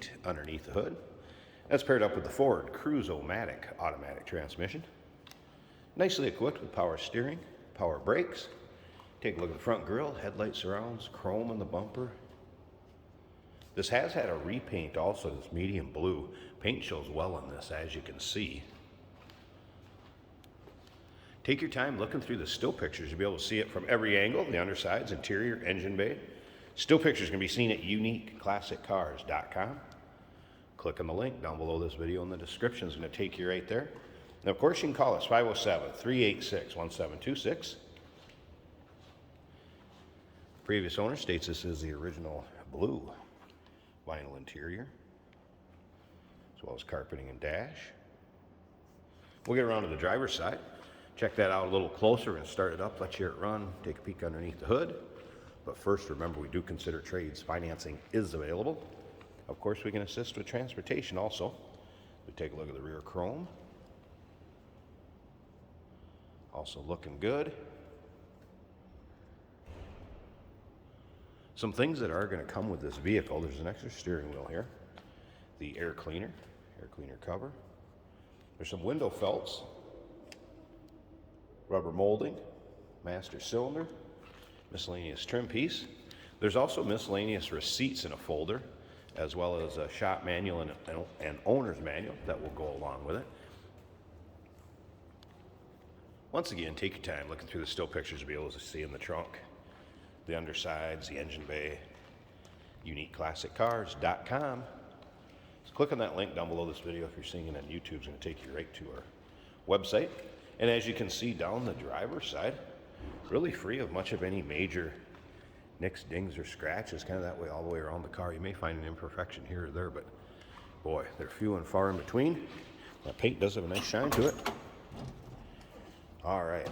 seat underneath the hood. That's paired up with the Ford Cruise-O-Matic automatic transmission. Nicely equipped with power steering, power brakes. Take a look at the front grille, headlight surrounds, chrome on the bumper. This has had a repaint also, this medium blue. Paint shows well on this, as you can see. Take your time looking through the still pictures. You'll be able to see it from every angle, the undersides, interior, engine bay. Still pictures can be seen at uniqueclassiccars.com. Click on the link down below this video in the description. It's going to take you right there. And of course, you can call us 507-386-1726. Previous owner states this is the original blue vinyl interior, as well as carpeting and dash. We'll get around to the driver's side. Check that out a little closer and start it up. Let you hear it run. Take a peek underneath the hood. But first, remember, we do consider trades. Financing is available. Of course, we can assist with transportation also. We take a look at the rear chrome. Also looking good. Some things that are going to come with this vehicle. There's an extra steering wheel here. The air cleaner cover. There's some window felts. Rubber molding. Master cylinder. Miscellaneous trim piece. There's also miscellaneous receipts in a folder, as well as a shop manual and an owner's manual that will go along with it. Once again, take your time looking through the still pictures to be able to see in the trunk, the undersides, the engine bay, uniqueclassiccars.com. So click on that link down below this video. If you're seeing it on YouTube, it's going to take you right to our website. And as you can see down the driver's side, really free of much of any major nicks, dings, or scratches, kind of that way all the way around the car. You may find an imperfection here or there, but boy, they're few and far in between. That paint does have a nice shine to it. All right.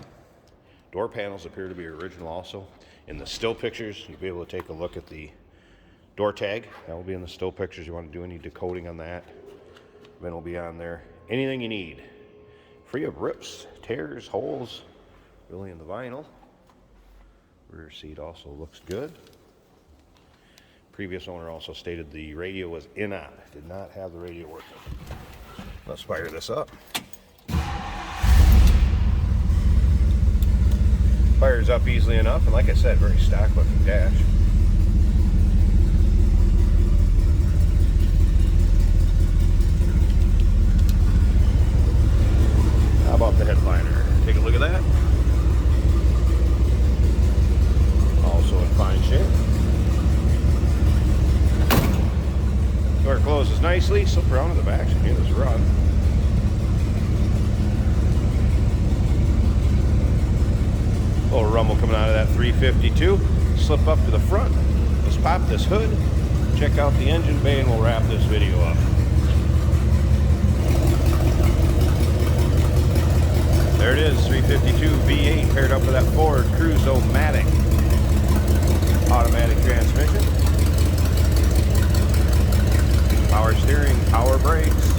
Door panels appear to be original also. In the still pictures, you'll be able to take a look at the door tag. That will be in the still pictures. You want to do any decoding on that, then it'll be on there. Anything you need. Free of rips, tears, holes, really in the vinyl. Rear seat also looks good. Previous owner also stated the radio was in-on. Did not have the radio working. Let's fire this up. Fires up easily enough, and like I said, very stock looking dash. How about the headliner? Take a look at that. Also in fine shape. Door closes nicely. Slip around to the back so you can hear this run. Little rumble coming out of that 352. Slip up to the front. Let's pop this hood. Check out the engine bay and we'll wrap this video up. There it is, 352 V8 paired up with that Ford Cruise-O-Matic automatic transmission. Power steering, power brakes.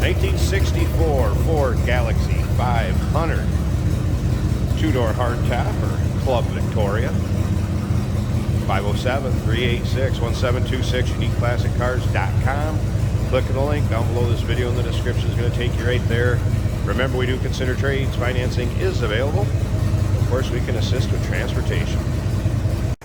1964 Ford Galaxie 500. Two-door hardtop or Club Victoria. 507-386-1726, uniqueclassiccars.com. Click on the link down below this video in the description. Is going to take you right there. Remember, we do consider trades. Financing is available. Of course, we can assist with transportation.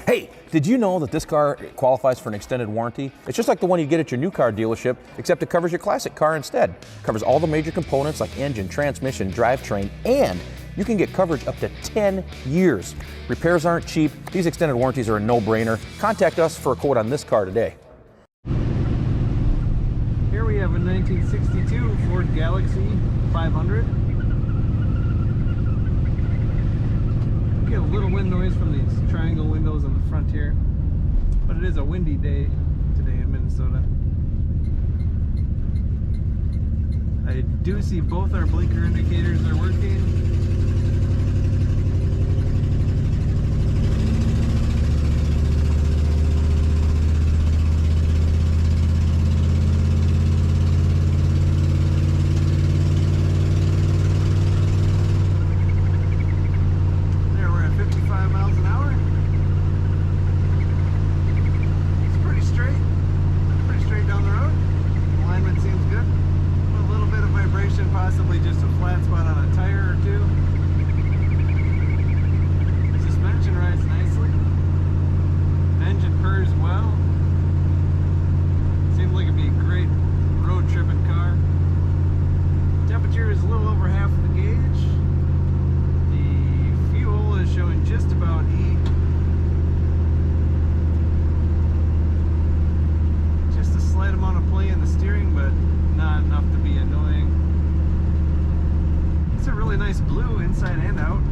Hey, did you know that this car qualifies for an extended warranty? It's just like the one you get at your new car dealership, except it covers your classic car instead. It covers all the major components like engine, transmission, drivetrain, and you can get coverage up to 10 years. Repairs aren't cheap. These extended warranties are a no-brainer. Contact us for a quote on this car today. Here we have a 1962 Ford Galaxie 500. Get a little wind noise from these triangle windows on the front here, but it is a windy day today in Minnesota. I do see both our blinker indicators are working. flat spot on a tire or two. Suspension rides nicely. Engine purrs well. Seems like it'd be a great road tripping car. Temperature is a little over half of the gauge. The fuel is showing just about E. Just a slight amount of play in the steering, but not enough to be annoying. It's a really nice blue inside and out.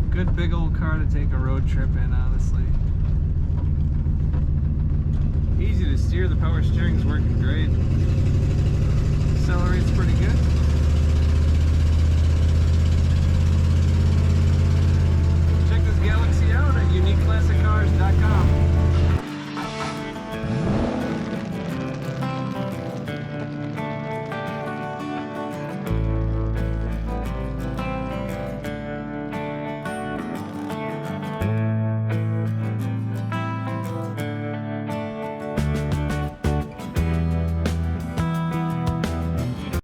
Good big old car to take a road trip in, honestly. Easy to steer, the power steering's working great. Accelerates pretty good.